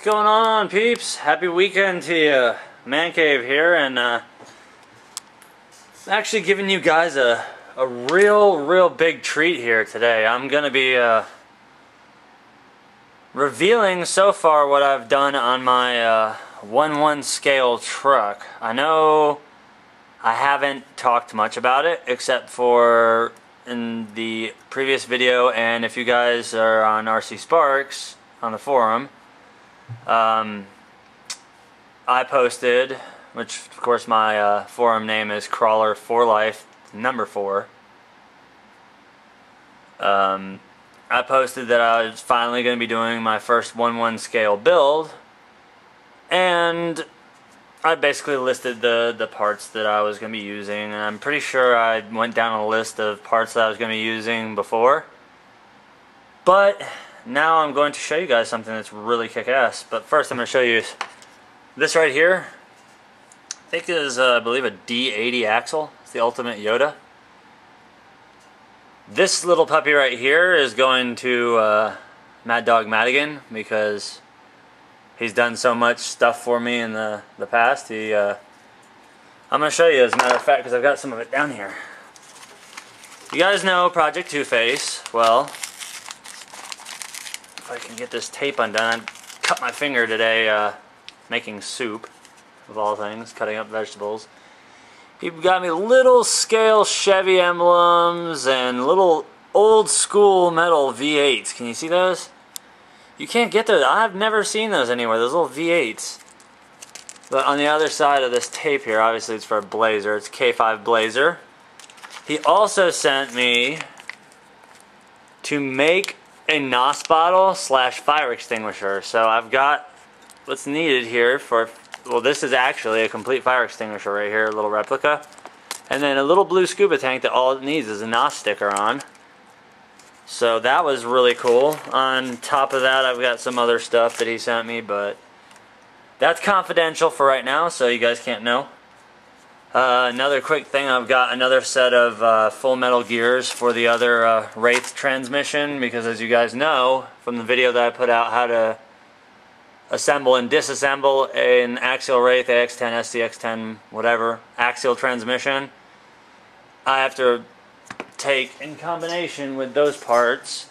going on, peeps? Happy weekend to you. Man Cave here, and actually giving you guys a real big treat here today. I'm gonna be revealing so far what I've done on my 1/1 scale truck. I know I haven't talked much about it except for in the previous video, and if you guys are on RC Sparks on the forum, I posted, which of course my forum name is Crawler for Life number 4. I posted that I was finally going to be doing my first 1/1 scale build, and I basically listed the parts that I was going to be using, and I'm pretty sure I went down a list of parts that I was going to be using before. But now I'm going to show you guys something that's really kick-ass. But first I'm going to show you this right here. I think it is, I believe, a D80 axle. It's the Ultimate Yoda. This little puppy right here is going to Mad Dog Madigan because he's done so much stuff for me in the past. I'm going to show you, as a matter of fact, because I've got some of it down here. You guys know Project Two Face. Well, if I can get this tape undone, I cut my finger today making soup, of all things, cutting up vegetables. He got me little scale Chevy emblems and little old school metal V8s. Can you see those? You can't get those. I've never seen those anywhere, those little V8s. But on the other side of this tape here, obviously it's for a Blazer. It's K5 Blazer. He also sent me to make a NOS bottle / fire extinguisher. So I've got what's needed here for, well, this is actually a complete fire extinguisher right here, a little replica. And then a little blue scuba tank that all it needs is a NOS sticker on. So that was really cool. On top of that, I've got some other stuff that he sent me, but that's confidential for right now, so you guys can't know. Another quick thing, I've got another set of full metal gears for the other Wraith transmission, because as you guys know from the video that I put out, how to assemble and disassemble an axial Wraith AX10, SCX10, whatever, axial transmission, I have to take, in combination with those parts,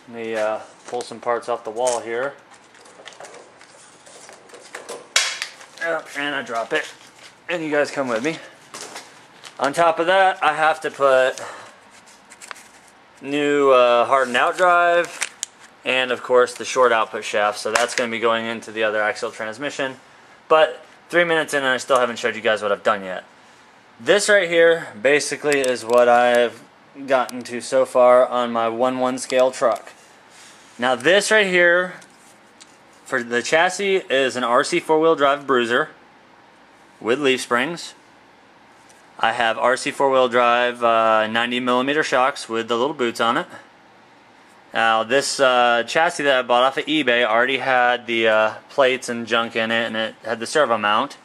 let me pull some parts off the wall here. And I drop it, and you guys come with me. On top of that, I have to put new hardened out drive, and of course the short output shaft, so that's going to be going into the other axial transmission. But 3 minutes in and I still haven't showed you guys what I've done yet. This right here basically is what I've gotten to so far on my 1/1 scale truck. Now this right here, for the chassis, is an RC 4-wheel drive Bruiser with leaf springs. I have RC 4-wheel drive 90mm shocks with the little boots on it. Now this chassis that I bought off of eBay already had the plates and junk in it, and it had the servo mount.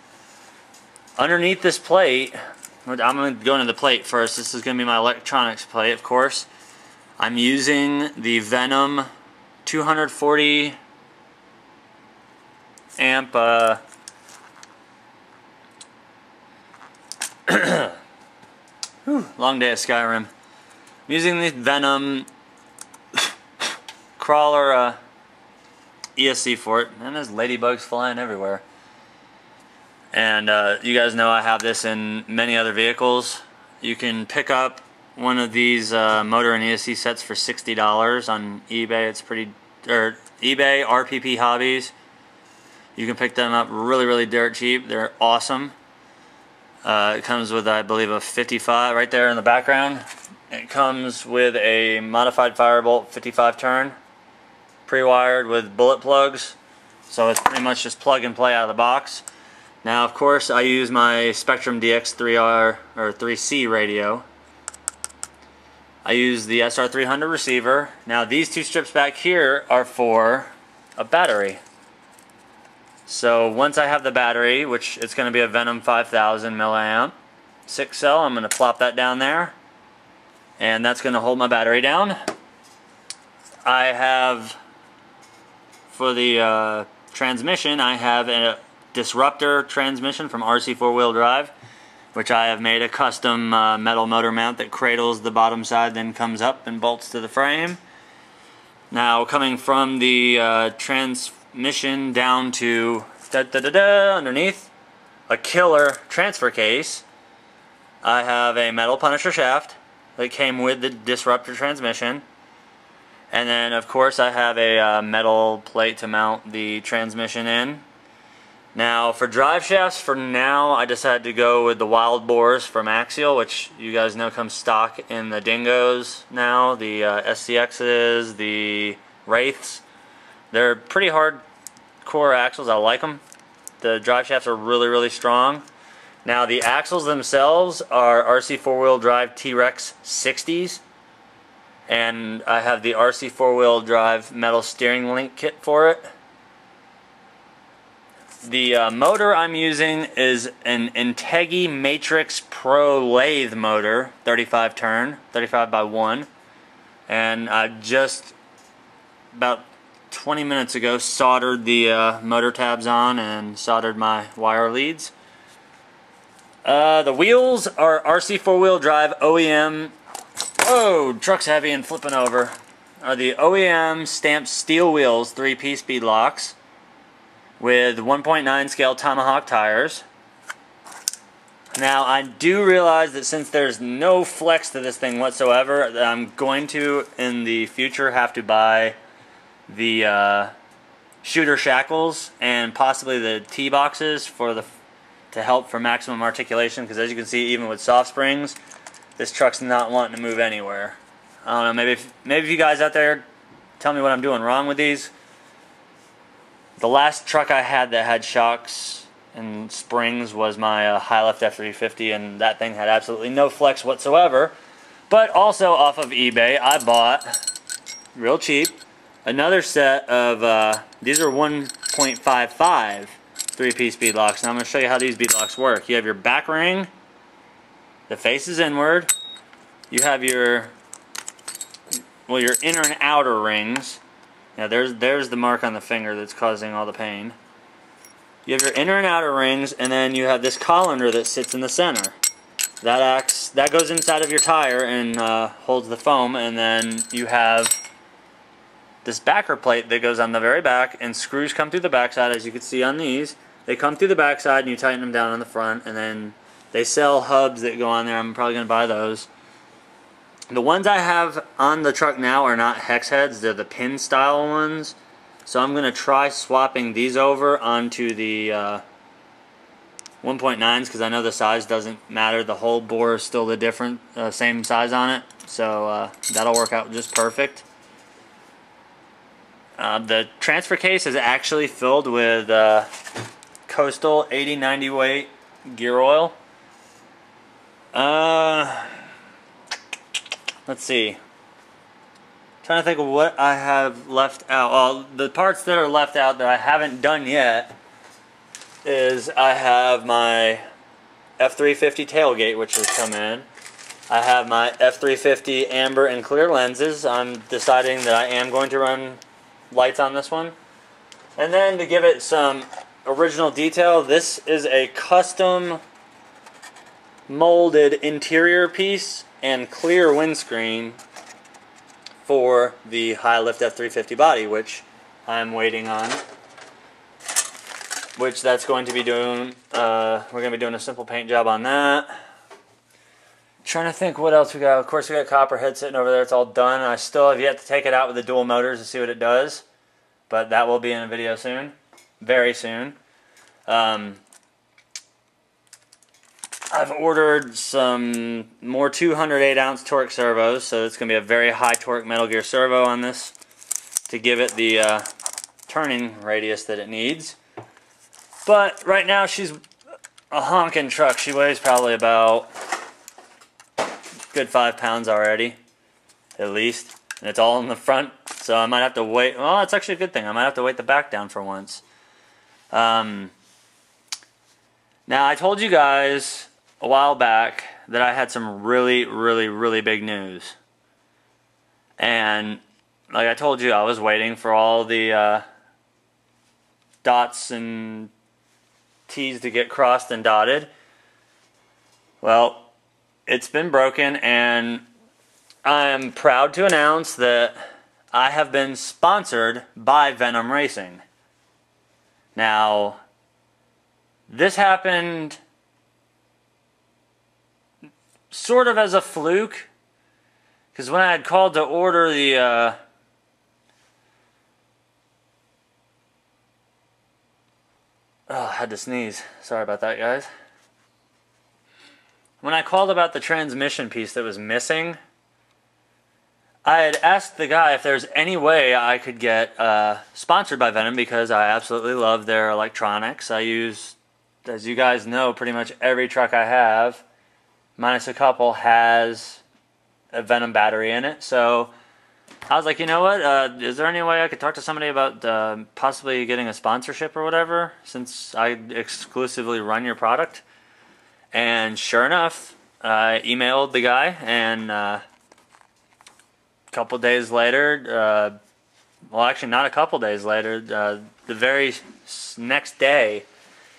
Underneath this plate, I'm going to go into the plate first. This is going to be my electronics plate, of course. I'm using the Venom 240 amp long day of Skyrim. I'm using the Venom Crawler ESC for it, and there's ladybugs flying everywhere. And you guys know I have this in many other vehicles. You can pick up one of these motor and ESC sets for $60 on eBay. It's pretty, or eBay, RPP Hobbies. You can pick them up really dirt cheap. They're awesome. It comes with, I believe, a 55 right there in the background. It comes with a modified Firebolt 55 turn, pre-wired with bullet plugs, so it's pretty much just plug and play out of the box. Now, of course, I use my Spectrum DX3R or 3C radio. I use the SR300 receiver. Now, these two strips back here are for a battery. So once I have the battery, which it's going to be a Venom 5000 milliamp 6 cell, I'm going to plop that down there, and that's going to hold my battery down. I have for the transmission, I have a Disruptor transmission from RC 4-Wheel Drive, which I have made a custom metal motor mount that cradles the bottom side, then comes up and bolts to the frame. Now, coming from the transmission down to underneath a killer transfer case, I have a metal Punisher shaft that came with the Disruptor transmission. And then, of course, I have a metal plate to mount the transmission in. Now, for drive shafts, for now, I decided to go with the Wild Boars from Axial, which you guys know comes stock in the Dingos now, the SCXs, the Wraiths. They're pretty hardcore axles. I like them. The drive shafts are really, really strong. Now, the axles themselves are RC 4-Wheel Drive T-Rex 60s. And I have the RC 4-Wheel Drive metal steering link kit for it. The motor I'm using is an Integy Matrix Pro lathe motor, 35 turn, 35 by 1. And I just, about 20 minutes ago, soldered the motor tabs on and soldered my wire leads. The wheels are RC 4-Wheel Drive OEM, whoa, truck's heavy and flipping over, are the OEM stamped steel wheels, 3-piece speed locks, with 1.9 scale Tomahawk tires. Now, I do realize that since there's no flex to this thing whatsoever, that I'm going to, in the future, have to buy the shooter shackles and possibly the T-boxes to help for maximum articulation, because as you can see, even with soft springs, this truck's not wanting to move anywhere. I don't know, maybe if you guys out there tell me what I'm doing wrong with these. The last truck I had that had shocks and springs was my High Lift F350, and that thing had absolutely no flex whatsoever. But also off of eBay, I bought, real cheap, another set of, these are 1.55 3-piece bead locks. Now I'm going to show you how these bead locks work. You have your back ring, the face is inward, you have your inner and outer rings. Now there's the mark on the finger that's causing all the pain. You have your inner and outer rings, and then you have this colander that sits in the center. That goes inside of your tire and holds the foam, and then you have this backer plate that goes on the very back, and screws come through the backside, as you can see on these. They come through the backside and you tighten them down on the front, and then they sell hubs that go on there. I'm probably going to buy those. The ones I have on the truck now are not hex heads, they're the pin style ones. So I'm going to try swapping these over onto the 1.9s, because I know the size doesn't matter. The whole bore is still the different, same size on it. So that'll work out just perfect. The transfer case is actually filled with Coastal 80-90 weight gear oil. Let's see. Trying to think of what I have left out. Well, the parts that are left out that I haven't done yet is I have my F350 tailgate, which has come in. I have my F350 amber and clear lenses. I'm deciding that I am going to run lights on this one. And then to give it some original detail, this is a custom molded interior piece and clear windscreen for the High Lift F350 body, which I'm waiting on. Which that's going to be doing, we're going to be doing a simple paint job on that. Trying to think what else we got. Of course, we got Copperhead sitting over there. It's all done. I still have yet to take it out with the dual motors to see what it does, but that will be in a video soon, very soon. I've ordered some more 208-ounce torque servos, so it's going to be a very high torque Metal Gear servo on this to give it the turning radius that it needs. But right now she's a honking truck. She weighs probably about a good 5 pounds already, at least. And it's all in the front, so I might have to wait. Well, it's actually a good thing. I might have to weight the back down for once. Now, I told you guys a while back that I had some really, really, really big news. And like I told you, I was waiting for all the dots and T's to get crossed and dotted. Well, it's been broken, and I'm proud to announce that I have been sponsored by Venom Racing. Now, this happened sort of as a fluke, because when I had called to order the I had to sneeze. Sorry about that, guys. When I called about the transmission piece that was missing, I had asked the guy if there's any way I could get sponsored by Venom, because I absolutely love their electronics. I use, as you guys know, pretty much every truck I have, minus a couple, has a Venom battery in it. So I was like, you know what, is there any way I could talk to somebody about possibly getting a sponsorship or whatever, since I exclusively run your product? And sure enough, I emailed the guy, and a couple days later, well, actually not a couple days later, the very next day,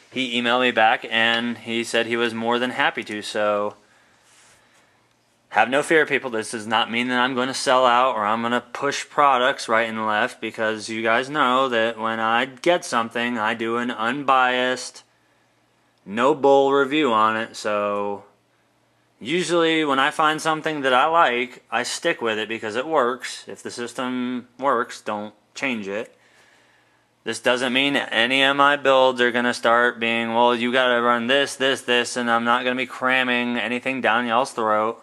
he emailed me back, and he said he was more than happy to. So have no fear, people. This does not mean that I'm going to sell out or I'm going to push products right and left, because you guys know that when I get something, I do an unbiased, no bull review on it. So usually when I find something that I like, I stick with it because it works. If the system works, don't change it. This doesn't mean any of my builds are going to start being, well, you got to run this, and I'm not going to be cramming anything down y'all's throat.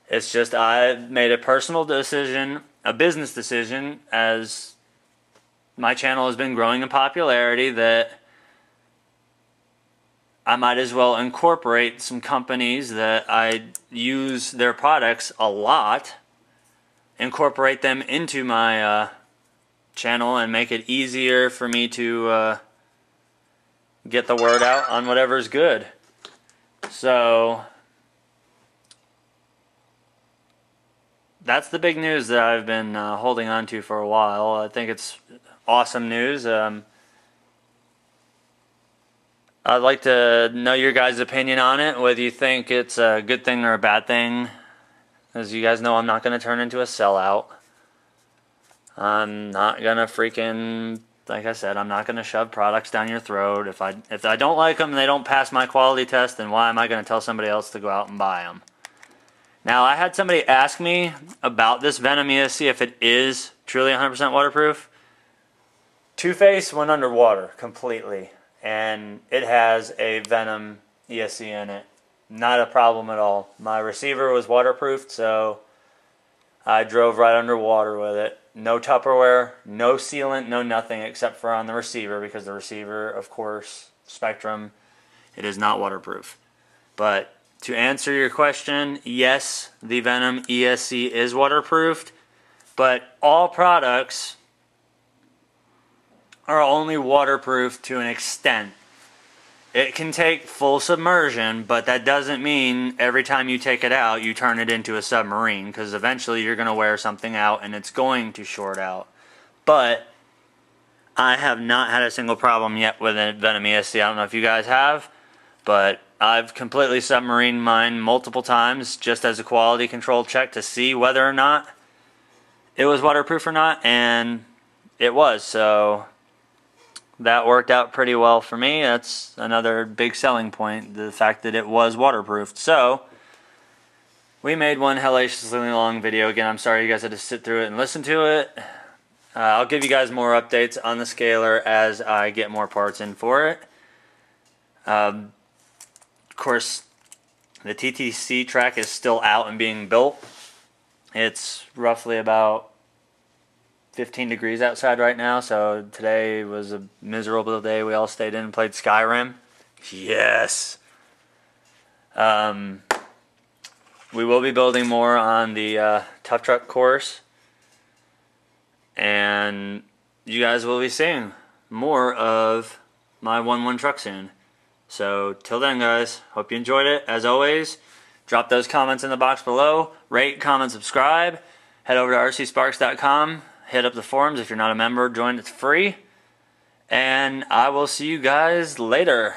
It's just I've made a personal decision, a business decision, as my channel has been growing in popularity, that I might as well incorporate some companies that I use their products a lot, incorporate them into my channel, and make it easier for me to get the word out on whatever's good. So that's the big news that I've been holding on to for a while. I think it's awesome news. I'd like to know your guys' opinion on it, whether you think it's a good thing or a bad thing. As you guys know, I'm not going to turn into a sellout. I'm not going to freaking, like I said, I'm not going to shove products down your throat. If I don't like them and they don't pass my quality test, then why am I going to tell somebody else to go out and buy them? Now, I had somebody ask me about this Venom ESC, if it is truly 100% waterproof. Two-Face went underwater completely, and it has a Venom ESC in it. Not a problem at all. My receiver was waterproofed, so I drove right underwater with it. No Tupperware, no sealant, no nothing except for on the receiver, because the receiver, of course, Spectrum, it is not waterproof. But to answer your question, yes, the Venom ESC is waterproofed, but all products are only waterproof to an extent. It can take full submersion, but that doesn't mean every time you take it out, you turn it into a submarine, because eventually you're going to wear something out and it's going to short out. But I have not had a single problem yet with a Venom ESC. I don't know if you guys have, but I've completely submarined mine multiple times just as a quality control check to see whether or not it was waterproof or not, and it was. So that worked out pretty well for me. That's another big selling point, the fact that it was waterproofed. So we made one hellaciously long video. Again, I'm sorry you guys had to sit through it and listen to it. I'll give you guys more updates on the scaler as I get more parts in for it. Of course, the TTC track is still out and being built. It's roughly about 15 degrees outside right now, so today was a miserable day. We all stayed in and played Skyrim. Yes! We will be building more on the Tough Truck course, and you guys will be seeing more of my 1-1 truck soon. So till then, guys, hope you enjoyed it. As always, drop those comments in the box below. Rate, comment, subscribe. Head over to rcsparks.com. Hit up the forums. If you're not a member, join. It's free. And I will see you guys later.